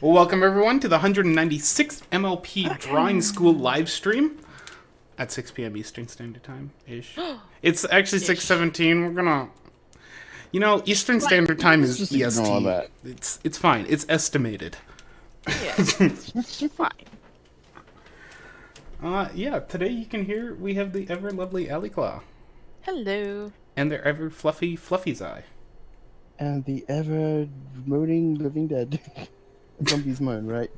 Well, welcome everyone to the 196th MLP Drawing School live stream at 6 p.m. Eastern Standard Time ish. It's actually 6:17. We're gonna, Eastern Standard Time Let's is just ignore EST. that. It's fine. It's estimated. Yes, it's fine. Yeah. Today you can hear we have the ever lovely Alley Claw Hello. and their ever fluffy Fluffy's Eye. And the ever moaning living dead. Zombies moan, right?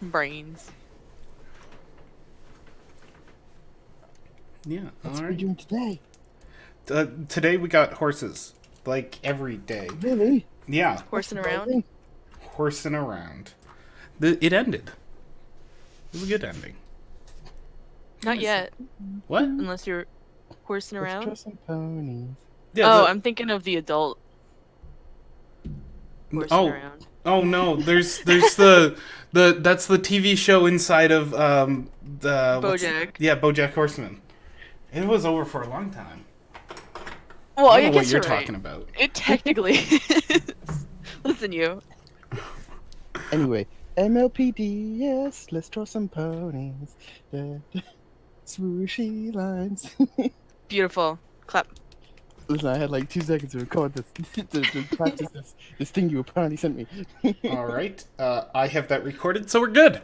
Brains. Yeah. What's All we right. doing today? Today we got horses, like every day. Really? Yeah, Horsing around. horsing around. It ended. It was a good ending. Not yet, What? unless you're horsing Let's around. draw some ponies. Yeah. Oh, I'm thinking of the adult horsing around. Oh no, there's the that's the TV show inside of the BoJack. Yeah, BoJack Horseman. It was over for a long time. Well, I I don't know what guess you're you're right. talking about. It technically is. Listen, you. Anyway, MLPDS, let's draw some ponies. Swooshy lines. Beautiful. Clap. Listen, I had like 2 seconds to record this, to practice this thing you apparently sent me. All right, I have that recorded, so we're good.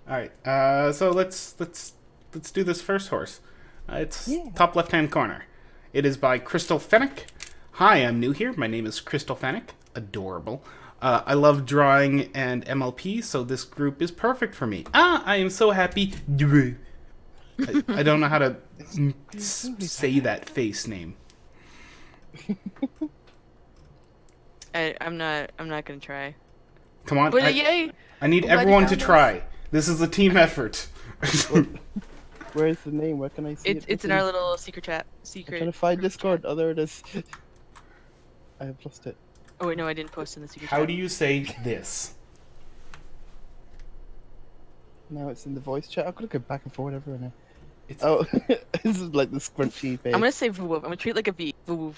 All right, so let's do this first horse. It's top left-hand corner. It is by Crystal Fennec. Hi, I'm new here. My name is Crystal Fennec. Adorable. I love drawing and MLP, so this group is perfect for me. I am so happy. I don't know how to say that face name. I'm not gonna try. Come on. But yay! I need I'm glad you everyone to found try. This is a team effort. Where is the name? Where can I see it? It's in our little secret chat. I'm trying to Secret. find group Discord. chat. Oh, there it is. I have lost it. Oh wait, no, I didn't post in the secret How chat. do you say this? Now it's in the voice chat. I've got to go back and forward everywhere now. It's Oh, this is like the scrunchy face. I'm gonna say voof. I'm gonna treat it like a V. Voof.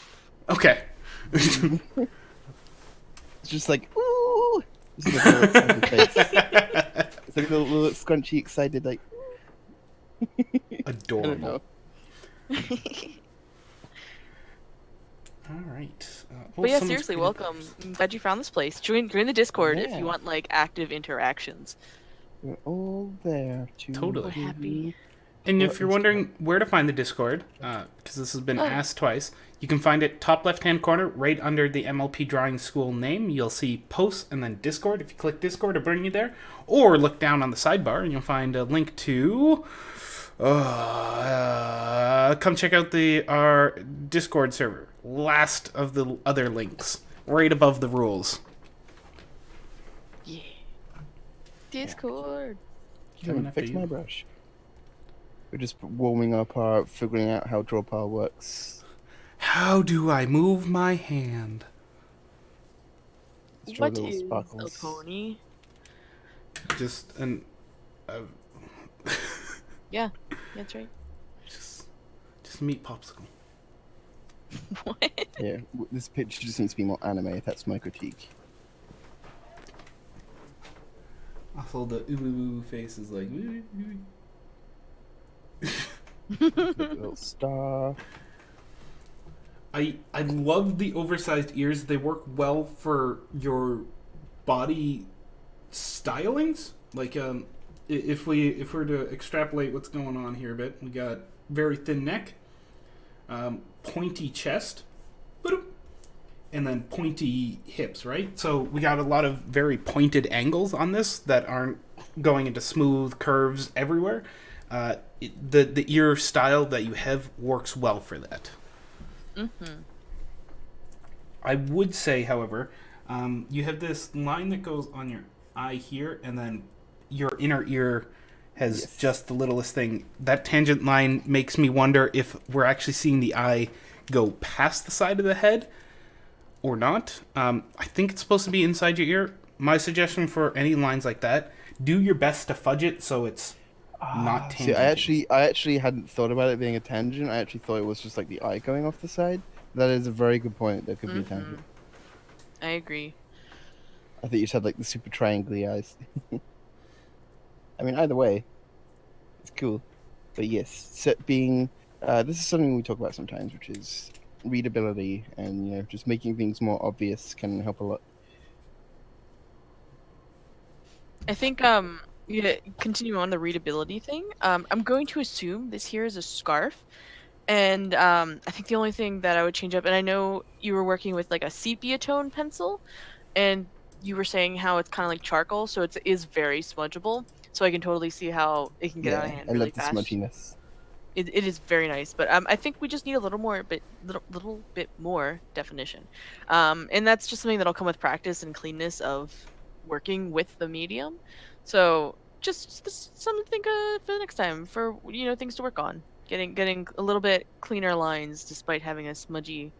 okay. It's just like, ooh! This is like a little excited face. It's like a little scrunchy, excited, like, I don't Adorable. know. All right. But yeah, seriously, welcome. I'm glad you found this place. Join the Discord if Yeah. you want like active interactions. We're all there to Totally. We're happy. And Well, if you're it's wondering where to find the Discord, because this has been Oh. asked twice, you can find it top left-hand corner, right under the MLP Drawing School name. You'll see posts and then Discord. If you click Discord, it'll bring you there. Or look down on the sidebar and you'll find a link to... come check out our Discord server. Last of the other links. Right above the rules. Yeah. Discord. Coming Come after fix you. my brush. We're just warming up our, figuring out how draw power works. How do I move my hand? Let's draw What little is sparkles. a pony? Just an... Yeah, that's right. just meat popsicle. What? Yeah, this picture just needs to be more anime. That's my critique. Also, the ooh face is like. Little star. I love the oversized ears. They work well for your body stylings. Like if we were to extrapolate what's going on here a bit, we got very thin neck, pointy chest, and then pointy hips. Right. So we got a lot of very pointed angles on this that aren't going into smooth curves everywhere. The ear style that you have works well for that. Mm-hmm. I would say, however, you have this line that goes on your eye here, and then your inner ear has just the littlest thing. That tangent line makes me wonder if we're actually seeing the eye go past the side of the head or not. I think it's supposed to be inside your ear. My suggestion for any lines like that, do your best to fudge it so it's not See, tangent. I actually hadn't thought about it being a tangent. I actually thought it was just like the eye going off the side. That is a very good point. There could be a tangent. I agree. I think you just had like the super triangly eyes. I mean, either way, it's cool. But yes, set being this is something we talk about sometimes, which is readability, and just making things more obvious can help a lot. I think yeah, continue on the readability thing. I'm going to assume this here is a scarf, and I think the only thing that I would change up, and I know you were working with like a sepia tone pencil, and you were saying how it's kind of like charcoal, so it is very smudgeable. So I can totally see how it can get out of Yeah, hand I really love the fast. smudginess. It is very nice, but I think we just need a little bit more definition, and that's just something that'll come with practice and cleanness of working with the medium. So just something to think of for the next time for things to work on. Getting a little bit cleaner lines despite having a smudgy,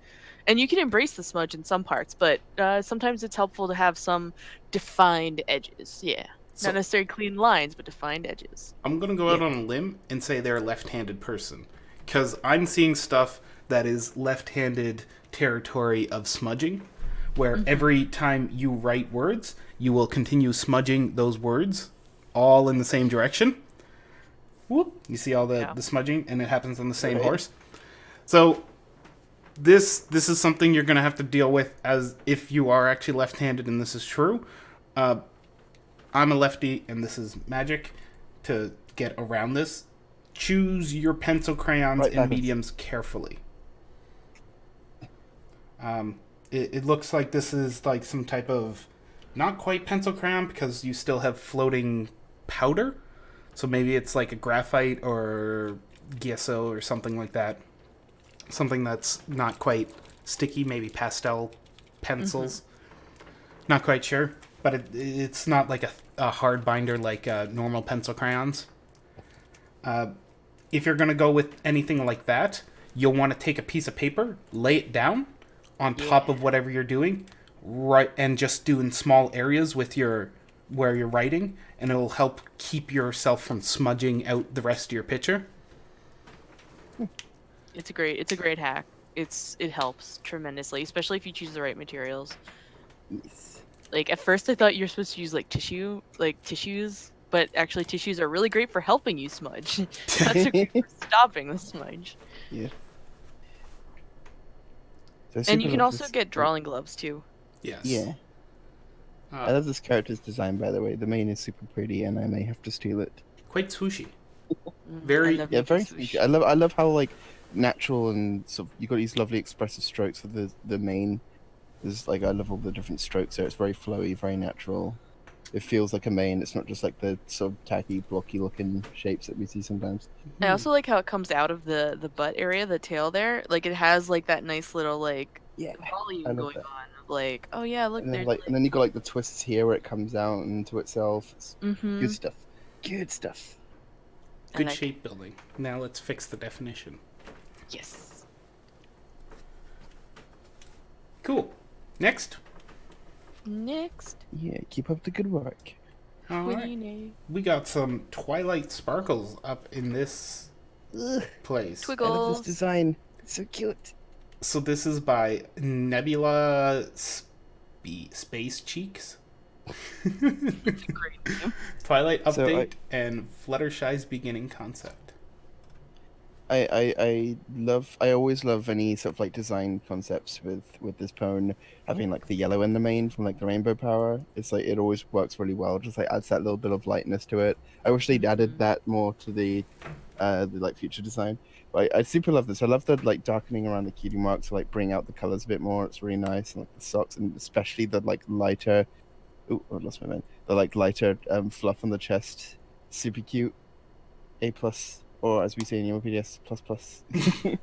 and you can embrace the smudge in some parts, but sometimes it's helpful to have some defined edges. Yeah, not So necessarily clean lines, but defined edges. I'm gonna go Yeah. out on a limb and say they're a left-handed person, because I'm seeing stuff that is left-handed territory of smudging, where every time you write words, you will continue smudging those words all in the same direction. Whoop! You see all Yeah. the smudging, and it happens on the same Right. horse. So this is something you're gonna have to deal with as if you are actually left-handed, and this is true. Uh, I'm a lefty, and this is magic. To get around this, choose your pencil crayons Right and backwards. mediums carefully. It looks like this is like some type of not quite pencil crayon because you still have floating powder. So maybe it's like a graphite or gesso or something like that. Something that's not quite sticky, maybe pastel pencils. Not quite sure, but it's not like a hard binder like normal pencil crayons. If you're going to go with anything like that, you'll want to take a piece of paper, lay it down on top of whatever you're doing, right, and just do in small areas with your where you're writing, and it'll help keep yourself from smudging out the rest of your picture. It's a great hack. It helps tremendously, especially if you choose the right materials. Yes. Like at first I thought you were supposed to use like tissues, but actually tissues are really great for helping you smudge. Not so great for stopping the smudge. Yeah. So I And super you can love also this. get drawing gloves too. Yes. Yeah. I love this character's design, by the way. The mane is super pretty, and I may have to steal it. Quite swooshy. I Very. love Yeah, making very swoosh. sweet. I love how like natural and sort of you got these lovely expressive strokes for the mane. There's like I love all the different strokes there. It's very flowy, very natural. It feels like a mane. It's not just like the sort of tacky, blocky looking shapes that we see sometimes. I also like how it comes out of the butt area, the tail there. Like it has like that nice little like Yeah, I volume love going that. on of like, oh yeah, look, And then there's like, and then you got like the twists here where it comes out into itself. It's good stuff. Good stuff. Good like shape building. Now let's fix the definition. yes. Cool. Next. Next. Yeah, keep up the good work. All What do right. you need? We got some Twilight sparkles up in this Ugh, place. I love Twiggles. this design. It's so cute. So this is by Nebula Space Cheeks. Great name. Twilight So update and Fluttershy's beginning concept. I always love any sort of like design concepts with this pwn having like the yellow in the main from like the rainbow power. It's like it always works really well. Just like adds that little bit of lightness to it. I wish they'd added that more to the like future design. But I super love this. I love the like darkening around the cutie marks to like bring out the colors a bit more. It's really nice, and like the socks, and especially the like lighter. Oh, I lost my man. The like lighter fluff on the chest, super cute. A plus, or as we say in MLPDS, plus plus. I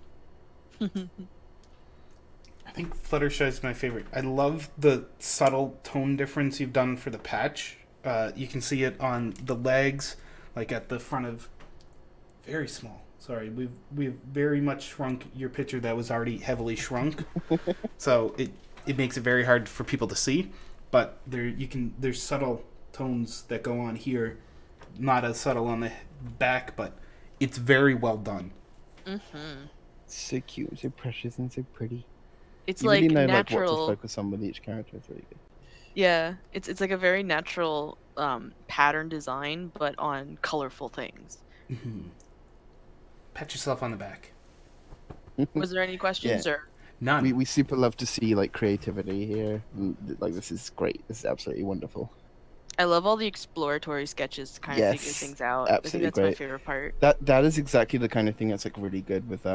think Fluttershy is my favorite. I love the subtle tone difference you've done for the patch. You can see it on the legs, like at the front of. Very small. Sorry, we've very much shrunk your picture that was already heavily shrunk. So it makes it very hard for people to see. But there's subtle tones that go on here, not as subtle on back, but it's very well done. Mm-hmm. So cute, so precious, and so pretty. It's You really like know like what to natural. focus on with each character. It's really Yeah, it's like a very natural pattern design, but on colorful things. Pat yourself on the back. good. Was there any questions Yeah. or? None. We super love to see like creativity here. Like this is great. This is absolutely wonderful. I love all the exploratory sketches to kind of figure Yes, things out. I think absolutely that's my great. favorite part. That is exactly the kind of thing that's like really good with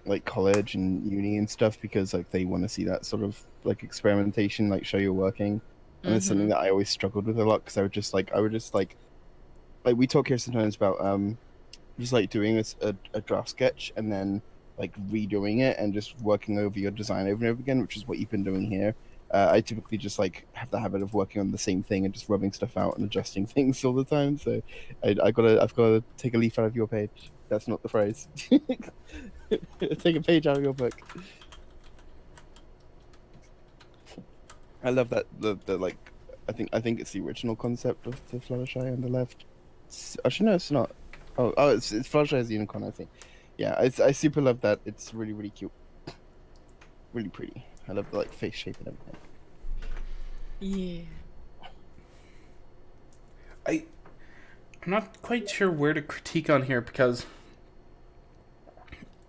like college and uni and stuff because like they want to see that sort of like experimentation, like show you're working. And it's something Mm-hmm. that I always struggled with a lot because I would just like we talk here sometimes about just like doing a draft sketch and then like redoing it and just working over your design over and over again, which is what you've been doing here. I typically just like have the habit of working on the same thing and just rubbing stuff out and adjusting things all the time. So I've gotta take a leaf out of your page. That's not the phrase. Take a page out of your book. I love that the like I think it's the original concept of the Fluttershy on the left. Actually, no, it's not. Oh, it's Fluttershy as a unicorn. I think. Yeah, I super love that. It's really really cute, really pretty. I love the like face shape and everything. Yeah. I'm not quite sure where to critique on here because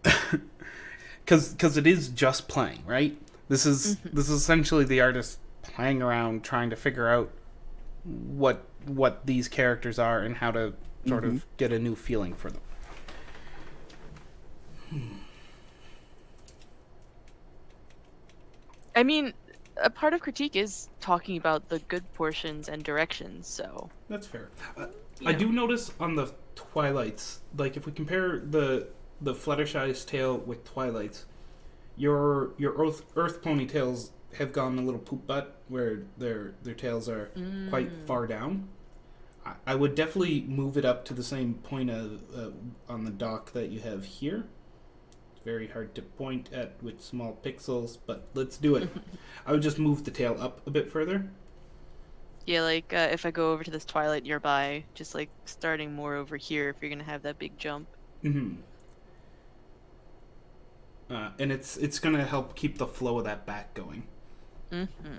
it is just playing, right? This is essentially the artist playing around trying to figure out what these characters are and how to sort of get a new feeling for them. I mean, a part of critique is talking about the good portions and directions, so. That's fair. You I know. do notice on the Twilights, like if we compare the Fluttershy's tail with Twilight's, your Earth ponytails have gone a little poop butt where their tails are quite far down. I would definitely move it up to the same point on the dock that you have here. It's very hard to point at with small pixels, but let's do it. I would just move the tail up a bit further. Yeah, like if I go over to this Twilight nearby, just like starting more over here if you're gonna have that big jump. Mm-hmm. And it's gonna help keep the flow of that back going. Mm-hmm.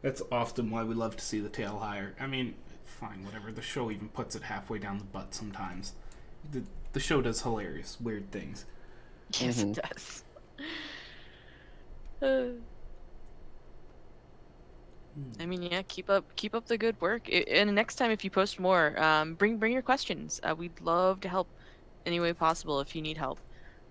That's often why we love to see the tail higher. I mean, fine, whatever. The show even puts it halfway down the butt sometimes. The show does hilarious, weird things. Yes, it does. I mean, yeah, keep up the good work. And next time, if you post more, bring your questions. We'd love to help any way possible if you need help.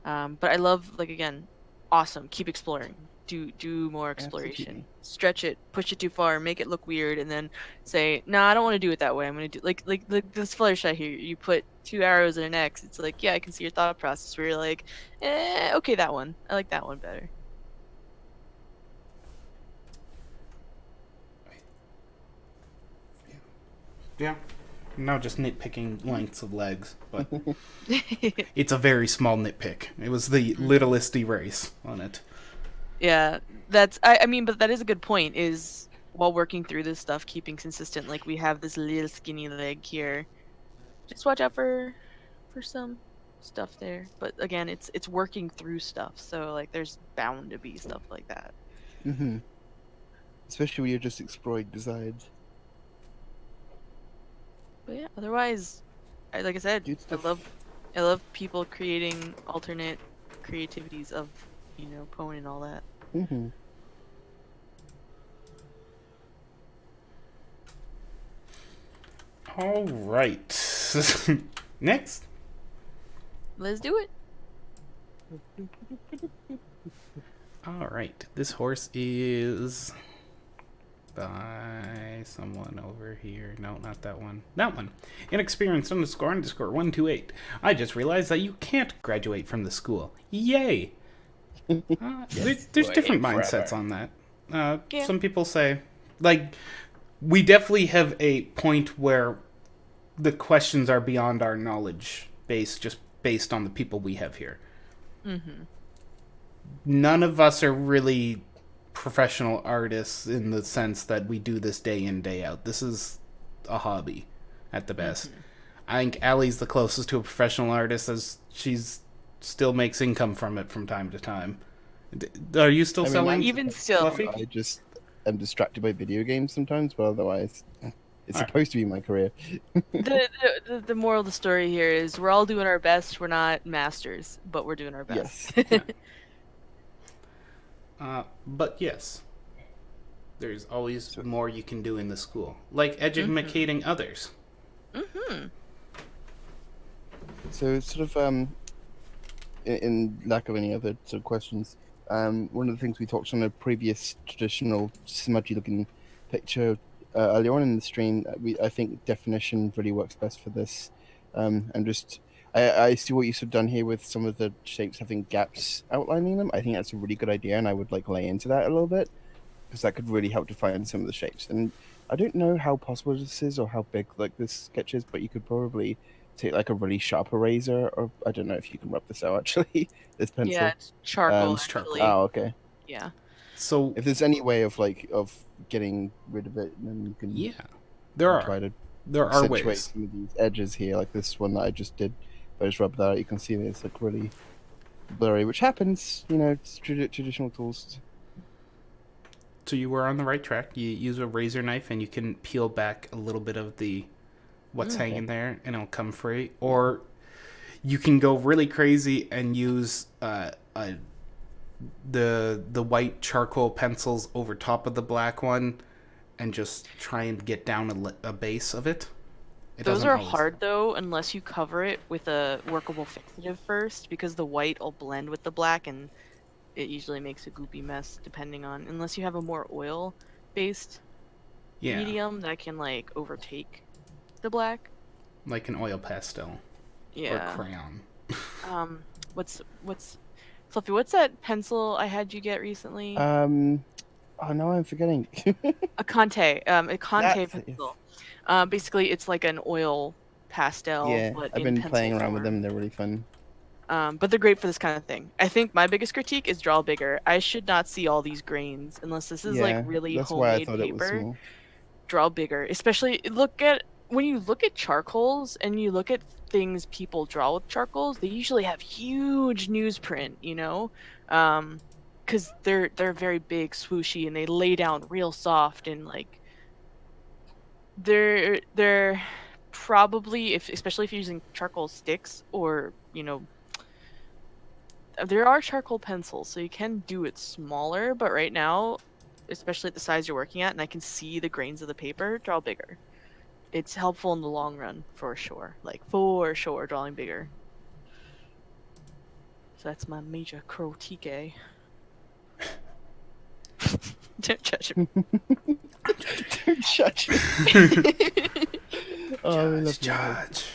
But I love, like, again, awesome. Keep exploring. Do more exploration. Absolutely. Stretch it, push it too far, make it look weird, and then say, "No, I don't want to do it that way. I'm gonna do like this Fluttershy here. You put 2 arrows and an X. It's like, yeah, I can see your thought process. Where you're like, okay, that one. I like that one better." Yeah. Now just nitpicking lengths of legs, but it's a very small nitpick. It was the littlest erase on it. Yeah, that's I mean, but that is a good point, is while working through this stuff, keeping consistent, like we have this little skinny leg here. Just watch out for some stuff there. But again, it's working through stuff, so like there's bound to be stuff like that. Especially when you're just exploring designs. But yeah, otherwise, like I said, Good I stuff. love people creating alternate creativities of, Pwn and all that. All right. Next. Let's do it. All right. This horse is by someone over here. No, not that one. That one. Inexperienced __ 128. I just realized that you can't graduate from the school. Yay! There's different mindsets on that. Yeah. Some people say, like, we definitely have a point where the questions are beyond our knowledge base, just based on the people we have here. None of us are really professional artists in the sense that we do this day in, day out. This is a hobby at the best. I think Allie's the closest to a professional artist, as she's still makes income from it from time to time. Are you still I mean, selling Even still, Fluffy? I just am distracted by video games sometimes, but otherwise, it's Alright. supposed to be my career. the moral of the story here is we're all doing our best. We're not masters, but we're doing our best. Yes. But yes, there's always So, more you can do in the school, like educating others. Mm-hmm. so sort of in lack of any other sort of questions, one of the things we talked on a previous traditional smudgy-looking picture earlier on in the stream, I think definition really works best for this. I see what you've sort of done here with some of the shapes having gaps outlining them. I think that's a really good idea, and I would like lay into that a little bit because that could really help define some of the shapes. And I don't know how possible this is or how big like this sketch is, but you could probably take like a really sharp eraser, or I don't know if you can rub this out actually. This pencil. Yeah, it's charcoal It's charcoal. actually. Oh, okay. Yeah. So If there's any way of like of getting rid of it, then you can yeah, there try are to accentuate ways. some of these edges here, like this one that I just did. If I just rub that out, you can see that it's like really blurry, which happens. You know, it's traditional tools. So you were on the right track. You use a razor knife and you can peel back a little bit of the what's hanging there, and it'll come free. Or you can go really crazy and use the white charcoal pencils over top of the black one, and just try and get down a base of it. Those are hard though, unless you cover it with a workable fixative first, because the white will blend with the black, and it usually makes a goopy mess. Depending on, unless you have a more oil-based medium that can like overtake the black. Like an oil pastel Yeah. or crayon. What's Fluffy? What's that pencil I had you get recently? Oh no, I'm forgetting. A Conte. A Conte That's it, pencil. Basically, it's like an oil pastel, yeah, but I've in been pencil playing around form. with them. They're really fun. But they're great for this kind of thing. I think my biggest critique is draw bigger. I should not see all these grains unless this is like Yeah, really that's why I homemade thought it was paper. small. Draw bigger, especially when you look at charcoals and you look at things people draw with charcoals. They usually have huge newsprint, you know, because they're very big, swooshy, and they lay down real soft, and like they're probably, especially if you're using charcoal sticks, or there are charcoal pencils, so you can do it smaller, but right now, especially at the size you're working at, and I can see the grains of the paper, draw bigger. It's helpful in the long run, for sure. Like, for sure, drawing bigger. So that's my major critique. Don't judge me. Don't judge me. Oh, I love Judge.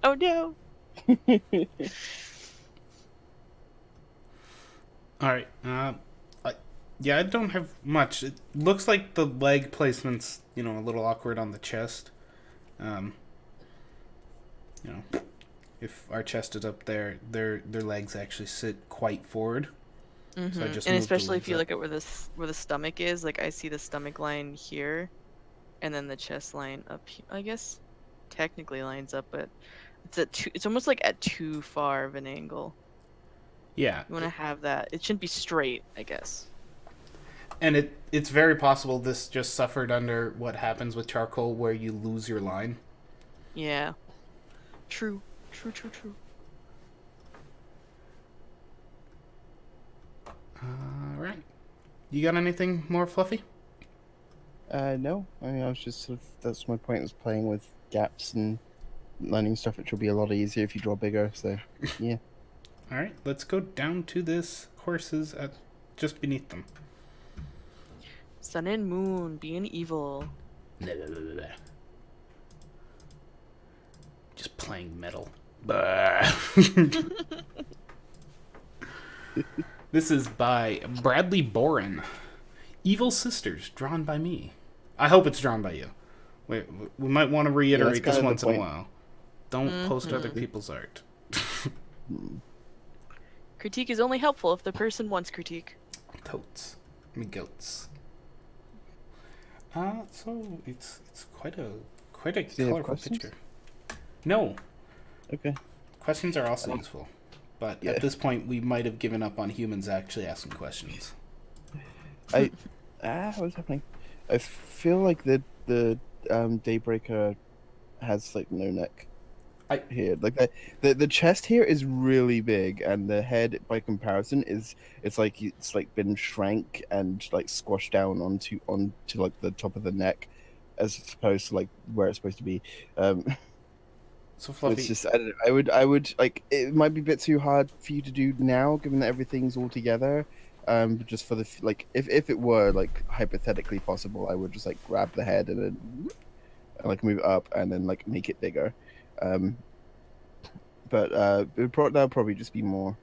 Oh no. All right. Yeah, I don't have much. It looks like the leg placement's a little awkward on the chest. If our chest is up there, their legs actually sit quite forward. Mm-hmm. So I just and moved the especially if legs you up. look at where the stomach is, like I see the stomach line here, and then the chest line up here, I guess technically lines up, but it's almost like at too far of an angle. Yeah. You want to have that. It shouldn't be straight, I guess. And it's very possible this just suffered under what happens with charcoal, where you lose your line. Yeah. True. All right. You got anything more, Fluffy? No, I mean I was just sort of, that's my point, was playing with gaps and learning stuff, which will be a lot easier if you draw bigger. So yeah. All right, let's go down to this horses at just beneath them. Sun and moon being evil. Just playing metal. This is by Bradley Boren. Evil Sisters, drawn by me. I hope it's drawn by you. Wait, we might want to reiterate this once in a while. Don't post other people's art. Critique is only helpful if the person wants critique. Totes. Me goats. So it's quite a Do you have colorful questions? picture. No, Okay. questions are also useful. But Yeah. at this point, we might have given up on humans actually asking questions. What's happening? I feel like the Daybreaker has like no neck I here. Like the chest here is really big, and the head by comparison it's like been shrank and like squashed down onto like the top of the neck, as opposed to like where it's supposed to be. Um, so so it's Fluffy. just I don't know. I would like it might be a bit too hard for you to do now, given that everything's all together. But just for the like, if it were like hypothetically possible, I would just like grab the head and then like move it up and then like make it bigger. Um, but that'll probably just be more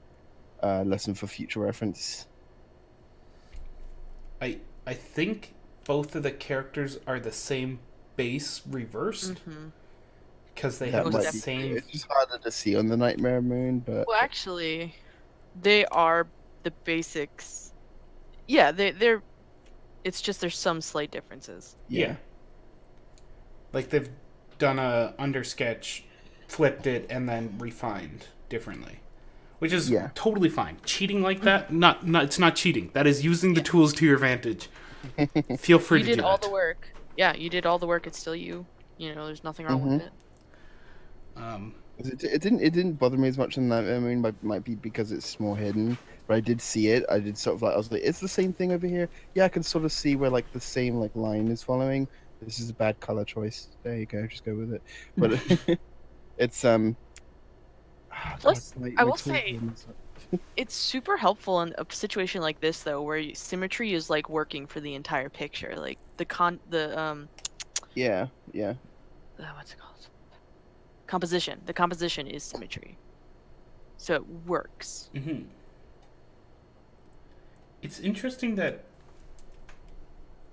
lesson for future reference. I think both of the characters are the same base reversed Mm-hmm. because they That have the might be. same. It's just harder to see on the Nightmare Moon, but Well, actually, they are the basics. Yeah, they're. It's just there's some slight differences. Yeah. Like they've done a undersketch, flipped it, and then refined differently, which is Yeah. totally fine. Cheating like that, not it's not cheating. That is using the tools to your advantage. Feel free You to did do all that. the work. Yeah, you did all the work. It's still you. You know, there's nothing wrong with Mhm. it. 'Cause it didn't bother me as much in that. I mean, might be because it's more hidden, but I did see it. I did sort of like I was like, it's the same thing over here. Yeah, I can sort of see where like the same like line is following. This is a bad color choice. There you go, just go with it. But it's oh God, Plus, my I my will tools say are messed up. it's super helpful in a situation like this, though, where symmetry is like working for the entire picture. Like Yeah, yeah. what's it called? Composition. The composition is symmetry, so it works. Mm-hmm. It's interesting that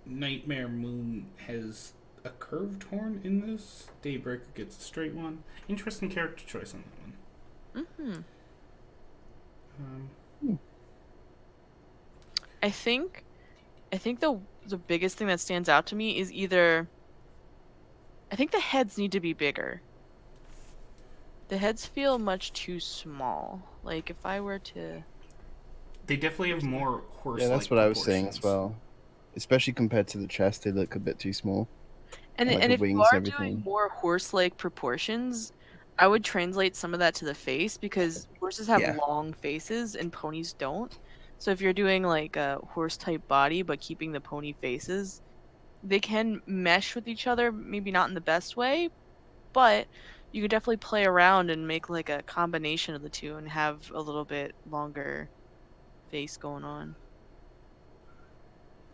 Nightmare Moon has a curved horn in this. Daybreaker gets a straight one. Interesting character choice on that one. Mm-hmm. Hmm. I think the biggest thing that stands out to me is either I think the heads need to be bigger. The heads feel much too small. Like if I were to They definitely have more horse-like Yeah, that's what I was saying as proportions. well. Especially compared to the chest, they look a bit too small. and Like and the if you wings and are doing everything. more horse-like proportions, I would translate some of that to the face because horses have Yeah. long faces and ponies don't. So if you're doing like a horse type body but keeping the pony faces, they can mesh with each other, maybe not in the best way, but you could definitely play around and make like a combination of the two and have a little bit longer face going on.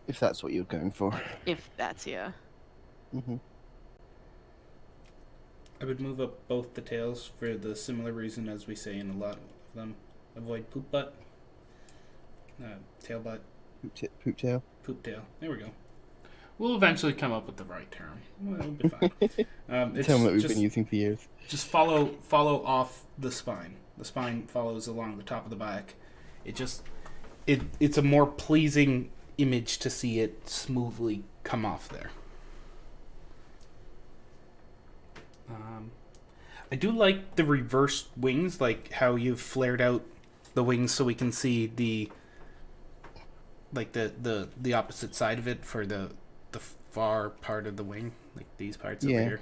If that's what you're going for. If that's yeah. Hmm. I would move up both the tails for the similar reason as we say in a lot of them. Avoid poop butt, tail butt, Poop tail. poop tail. There we go. We'll eventually come up with the right term. Well, it'll be fine. It's Term that we've just been using for years. just follow off the spine. The spine follows along the top of the back. It's a more pleasing image to see it smoothly come off there. I do like the reversed wings, like how you've flared out the wings so we can see the opposite side of it for the far part of the wing, like these parts over Yeah. here.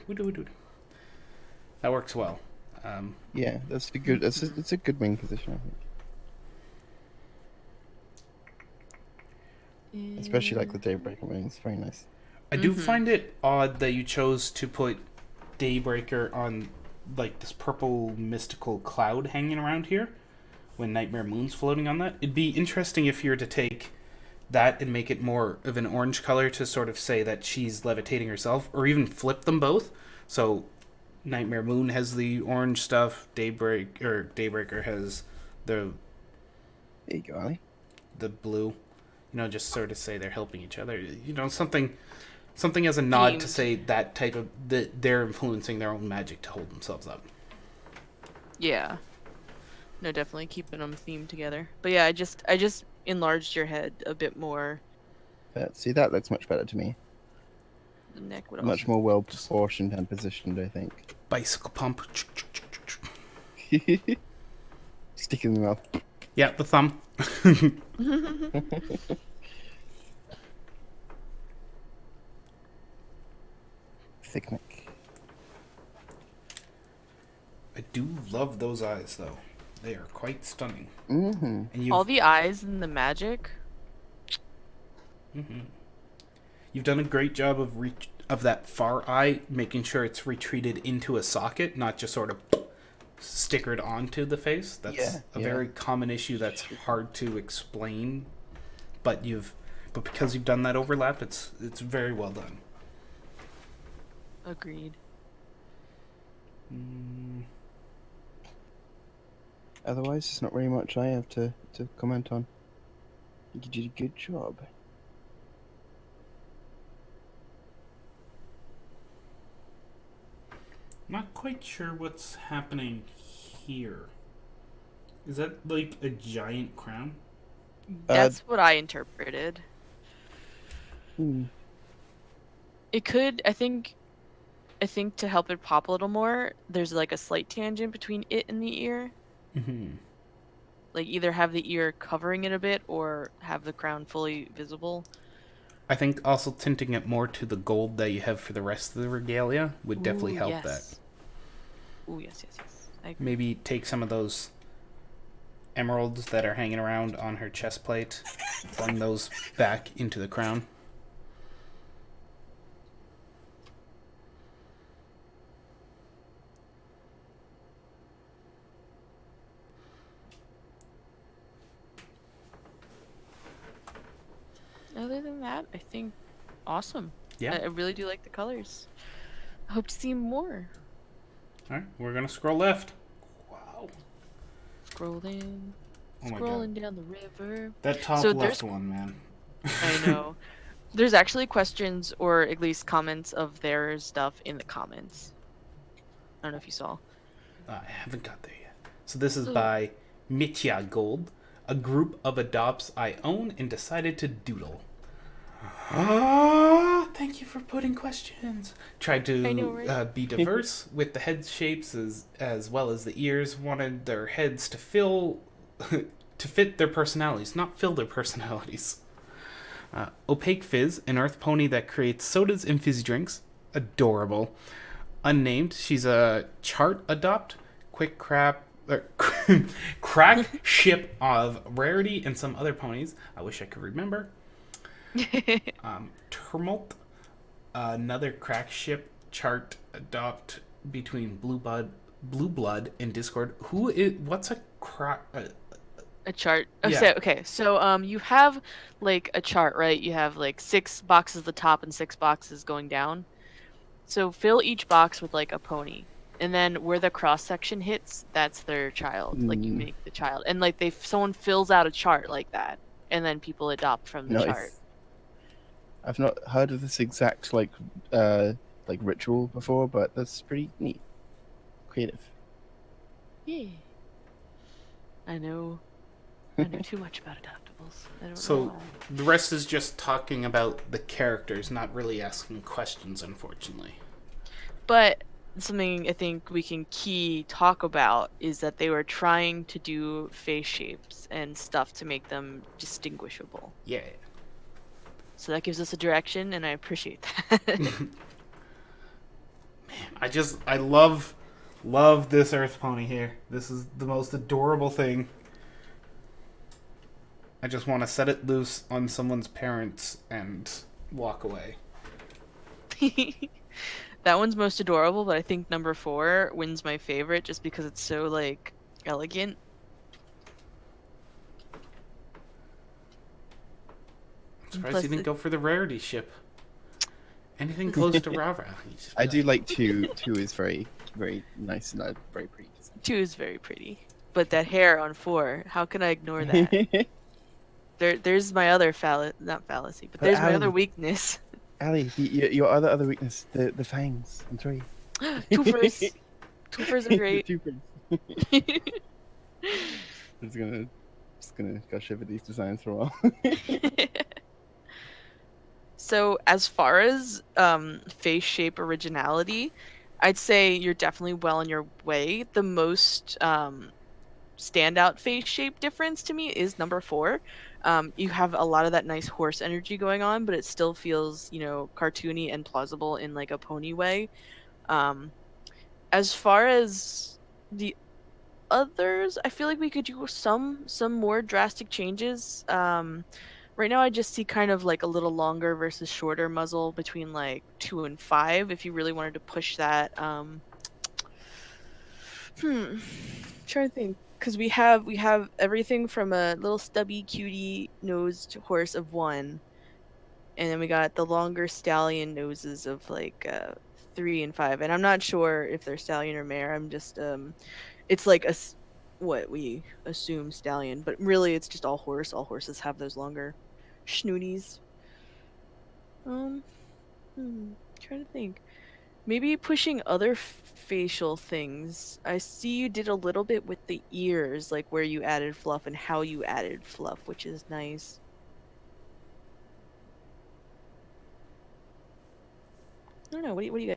That works well. Yeah, that's a good. It's a good wing position, I think. Especially like the Daybreaker wings. Very nice. I do find it odd that you chose to put Daybreaker on like this purple mystical cloud hanging around here when Nightmare Moon's floating on that. It'd be interesting if you were to take that and make it more of an orange color to sort of say that she's levitating herself, or even flip them both. So Nightmare Moon has the orange stuff, Daybreaker has the There you go, Ali. the blue. You know, just sort of say they're helping each other. You know, something as a nod to Themed. say that type of that they're influencing their own magic to hold themselves up. Yeah. No, definitely keeping them themed together. But yeah, I just enlarged your head a bit more. But see, that looks much better to me. The neck would Much also more well proportioned and positioned, I think. Bicycle pump. Stick in the mouth. Yeah, the thumb. Thick neck. I do love those eyes, though. They are quite stunning. Mm-hmm. And all the eyes and the magic. you've done a great job of that far eye, making sure it's retreated into a socket, not just sort of stickered onto the face. That's a very common issue that's hard to explain, but because you've done that overlap, it's very well done. Agreed. Otherwise, there's not really much I have to comment on. You did a good job. Not quite sure what's happening here. Is that like a giant crown? That's what I interpreted. It could, I think to help it pop a little more, there's like a slight tangent between it and the ear. Like either have the ear covering it a bit or have the crown fully visible. I think also tinting it more to the gold that you have for the rest of the regalia would definitely help that. Ooh, yes. I agree. Maybe take some of those emeralds that are hanging around on her chest plate, bring those back into the crown. Other than that, I think awesome. Yeah. I really do like the colors. I hope to see more. Alright, we're gonna scroll left. Wow. Scrolling. Oh my Scrolling down the river. That top left one, man. I know. There's actually questions or at least comments of their stuff in the comments. I don't know if you saw. I haven't got there yet. So this is by Mitya Gold. A group of adopts I own and decided to doodle. Thank you for putting questions. Tried to I know, right? be diverse with the head shapes as well as the ears. Wanted their heads to fit their personalities, not fill their personalities. Opaque Fizz, an earth pony that creates sodas and fizzy drinks. Adorable. Unnamed, she's a chart adopt. Quick crap. Crack ship of Rarity and some other ponies. I wish I could remember. Tumult, another crack ship chart adopt between Blue Blood and Discord. What's a crack? A chart. Yeah. So you have like a chart, right? You have like 6 boxes at the top and 6 boxes going down. So fill each box with like a pony. And then where the cross section hits, that's their child. Like you make the child. And like someone fills out a chart like that. And then people adopt from the chart. I've not heard of this exact like ritual before, but that's pretty neat. Creative. Yeah. I know too much about adoptables. I don't So know. the rest is just talking about the characters, not really asking questions, unfortunately. But something I think we can talk about is that they were trying to do face shapes and stuff to make them distinguishable. Yeah. So that gives us a direction, and I appreciate that. Man, I love this earth pony here. This is the most adorable thing. I just want to set it loose on someone's parents and walk away. That one's most adorable, but I think number 4 wins my favorite just because it's so like elegant. I'm surprised you didn't go for the rarity ship. Anything close to Rara. I do like 2. 2 is very, very nice and very pretty. 2 is very pretty. But that hair on 4, how can I ignore that? There's my other not fallacy, but there's my other weakness. Ali, your other weakness, the fangs on 3. Twofers. Twofers are great. Just gonna gush over these designs for a while. So as far as face shape originality, I'd say you're definitely well on your way. The most standout face shape difference to me is number 4. You have a lot of that nice horse energy going on, but it still feels, cartoony and plausible in like a pony way. Um, as far as the others, I feel like we could do some more drastic changes. Right now I just see kind of like a little longer versus shorter muzzle between like 2 and 5 if you really wanted to push that. Trying to think, because we have everything from a little stubby cutie nosed horse of 1, and then we got the longer stallion noses of like 3 and 5. And I'm not sure if they're stallion or mare. I'm just it's like what we assume stallion, but really it's just all horse. All horses have those longer schnooties. Um, trying to think. Maybe pushing other facial things. I see you did a little bit with the ears, like where you added fluff and how you added fluff, which is nice. I don't know. What do you guys?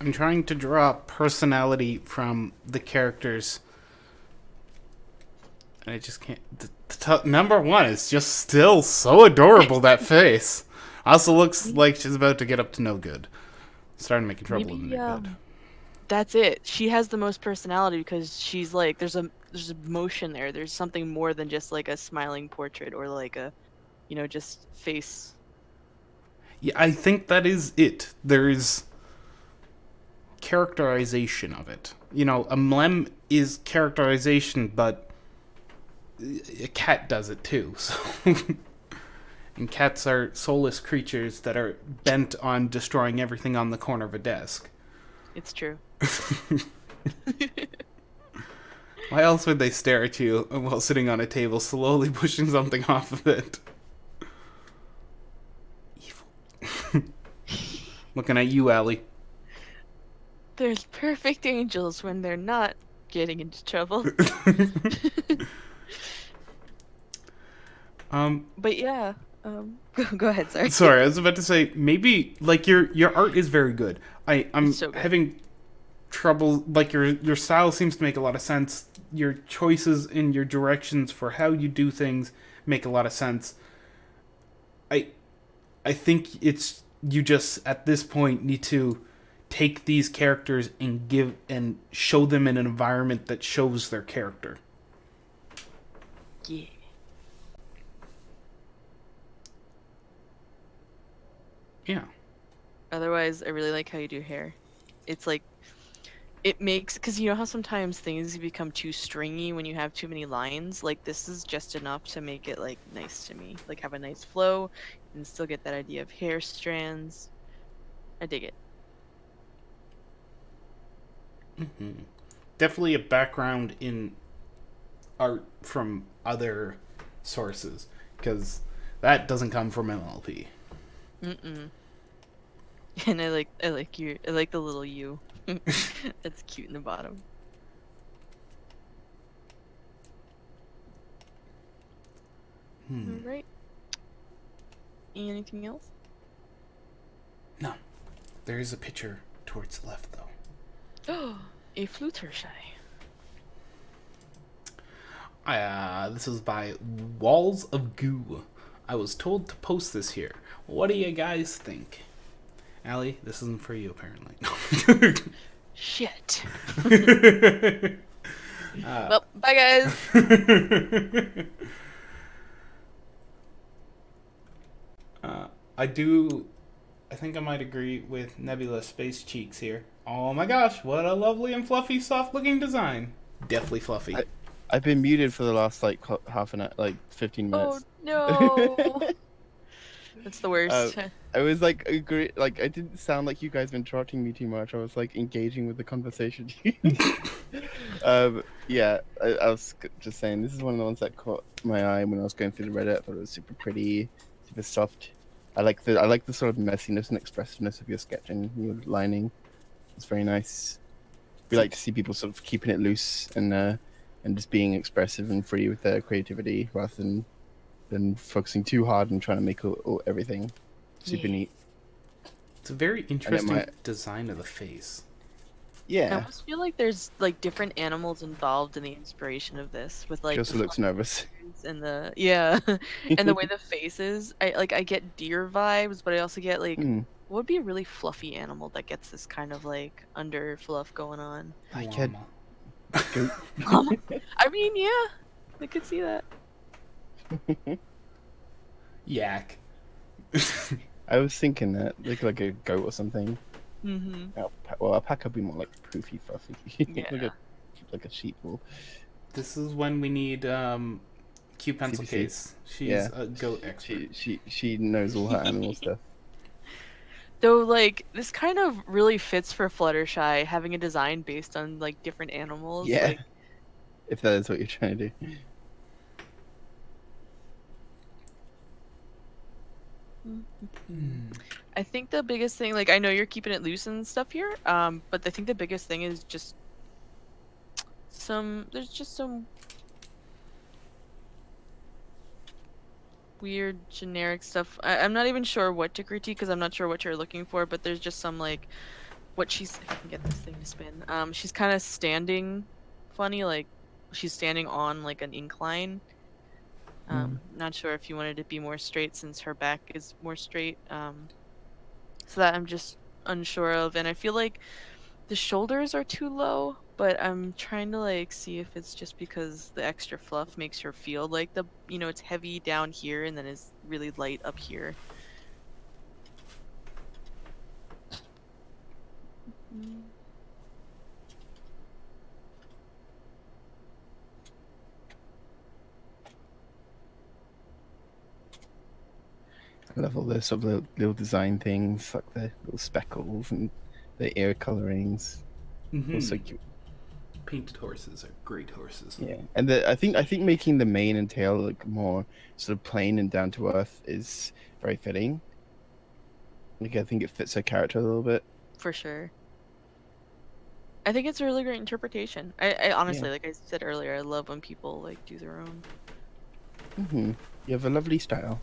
I'm trying to draw personality from the characters, and I just can't. Number 1 is just still so adorable. That face also looks like she's about to get up to no good. Starting making trouble in the neighborhood. That's it. She has the most personality because she's like there's a motion there. There's something more than just like a smiling portrait or like a just face. Yeah, I think that is it. There's characterization of it. A mlem is characterization, but a cat does it too. So, and cats are soulless creatures that are bent on destroying everything on the corner of a desk. It's true. Why else would they stare at you while sitting on a table, slowly pushing something off of it? Evil. Looking at you, Allie. There's perfect angels when they're not getting into trouble. But yeah, go ahead. Sorry. Sorry, I was about to say maybe like your art is very good. I'm so good. having trouble. Like your style seems to make a lot of sense. Your choices and your directions for how you do things make a lot of sense. I think it's you just at this point need to take these characters and show them in an environment that shows their character. Yeah. Yeah. Otherwise, I really like how you do hair. It's like it makes because you know how sometimes things become too stringy when you have too many lines. Like this is just enough to make it like nice to me. Like have a nice flow and still get that idea of hair strands. I dig it. Mm-hmm. Definitely a background in art from other sources, because that doesn't come from MLP. Mm-mm. And I like the little U. That's cute in the bottom. Right. Anything else? No. There is a picture towards the left, though. Oh, a Fluttershy. This is by Walls of Goo. I was told to post this here. What do you guys think? Allie, this isn't for you, apparently. Shit. Well, bye guys. I think I might agree with Nebula Space Cheeks here. Oh my gosh, what a lovely and fluffy, soft-looking design. Definitely fluffy. I've been muted for the last like half an hour, like 15 minutes. Oh no. That's the worst. I was like agree, like I didn't sound like you guys were interrupting me too much. I was like engaging with the conversation. Yeah, I was just saying this is one of the ones that caught my eye when I was going through the Reddit. I thought it was super pretty, super soft. I like the sort of messiness and expressiveness of your sketching, your lining. It's very nice. We like to see people sort of keeping it loose and just being expressive and free with their creativity rather than than focusing too hard and trying to make everything super Yeah. neat. It's a very interesting might- design of the face. I Yeah, almost feel like there's like different animals involved in the inspiration of this, with like she also looks nervous. flutters and the and the way the face is. I get deer vibes, but I also get like Hmm. what would be a really fluffy animal that gets this kind of like under fluff going on. Like a Llama. goat. I mean, yeah, I could see that. Yak. I was thinking that like a goat or something. Mm-hmm. Well, alpaca would be more like poofy, fluffy, Yeah. like a sheep wool. This is when we need Q pencil CPC. case. She's Yeah. a goat expert. She knows all her animal stuff. Though, like, this kind of really fits for Fluttershy, having a design based on like different animals. Yeah, Like, if that is what you're trying to do. I think the biggest thing, like, I know you're keeping it loose and stuff here, but I think the biggest thing is just there's just some weird generic stuff. I'm not even sure what to critique because I'm not sure what you're looking for, but there's just some like what she's, if I can get this thing to spin. She's kind of standing funny, like she's standing on like an incline. Not sure if you wanted it to be more straight since her back is more straight. So that I'm just unsure of, and I feel like the shoulders are too low, but I'm trying to like see if it's just because the extra fluff makes her feel like it's heavy down here and then is really light up here. I love all the sort of little design things, like the little speckles and the ear colorings. Also cute. Painted horses are great horses. Yeah, and I think making the mane and tail look more sort of plain and down to earth is very fitting. Like I think it fits her character a little bit. For sure. I think it's a really great interpretation. I honestly, like I said earlier, I love when people like do their own. You have a lovely style.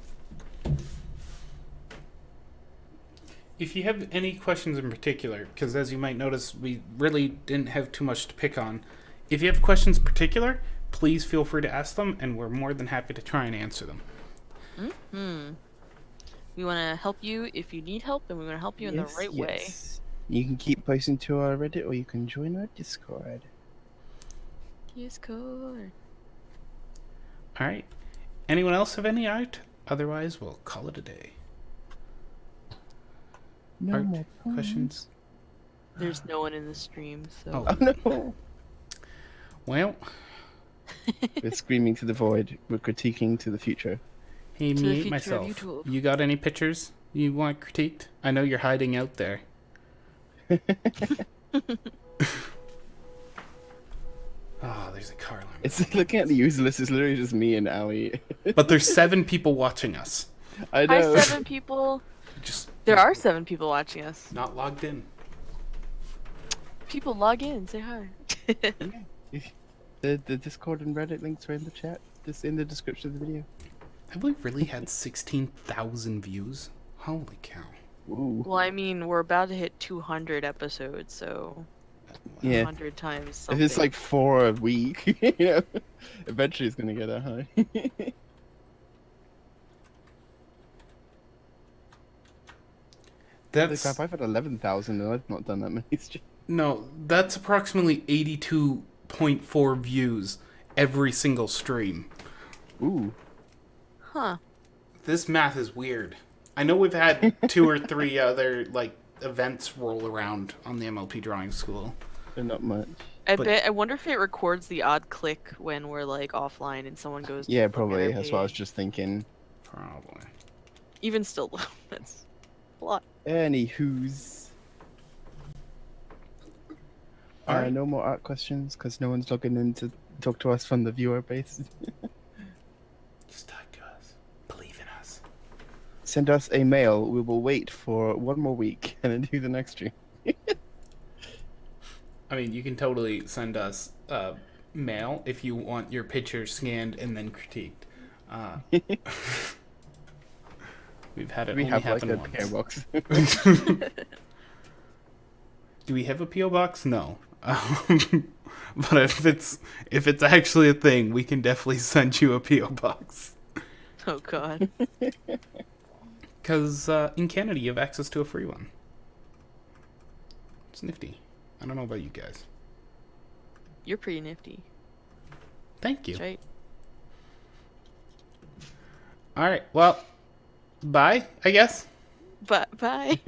If you have any questions in particular, because as you might notice, we really didn't have too much to pick on. If you have questions in particular, please feel free to ask them, and we're more than happy to try and answer them. We want to help you if you need help, and we want to help you in the right way. You can keep posting to our Reddit, or you can join our Discord. Discord. All right. Anyone else have any art? Otherwise, we'll call it a day. No Art more questions? There's no one in the stream, so. Oh no! Well, We're screaming to the void. We're critiquing to the future. hey, To the me, future of myself. YouTube. You got any pictures you want critiqued? I know you're hiding out there. Oh, there's a car alarm. It's looking at the user list. It's literally just me and Ali. But there's 7 people watching us. I Hi, know. 7 people. Just There are 7 people watching us. not logged in. People log in, say hi. The Discord and Reddit links are in the chat. Just in the description of the video. Have we really had 16,000 views? Holy cow. Ooh. Well, I mean, we're about to hit 200 episodes, so Yeah. 100 times If something. it's like 4 a week, eventually it's gonna get that high. Holy That's crap, I've had 11,000 and I've not done that many streams. no, that's approximately 82.4 views every single stream. Ooh. Huh. This math is weird. I know we've had 2 or 3 other like events roll around on the MLP Drawing School. They're not much. But- I wonder if it records the odd click when we're like offline and someone goes. to Yeah, look at probably. our That's what I was page. just thinking. Probably. Even still, that's a lot. Anywho's. Alright. No more art questions because no one's logging in to talk to us from the viewer base. Just talk to us. Believe in us. Send us a mail. We will wait for 1 more week and then do the next stream. I mean, you can totally send us mail if you want your picture scanned and then critiqued. Uh, we've had it We only have like happen a once. PO box. Do we have a PO box? No. But if it's actually a thing, we can definitely send you a PO box. Oh God. Because in Canada, you have access to a free one. It's nifty. I don't know about you guys. You're pretty nifty. Thank you. That's right. All right. Well, bye, I guess. Bye.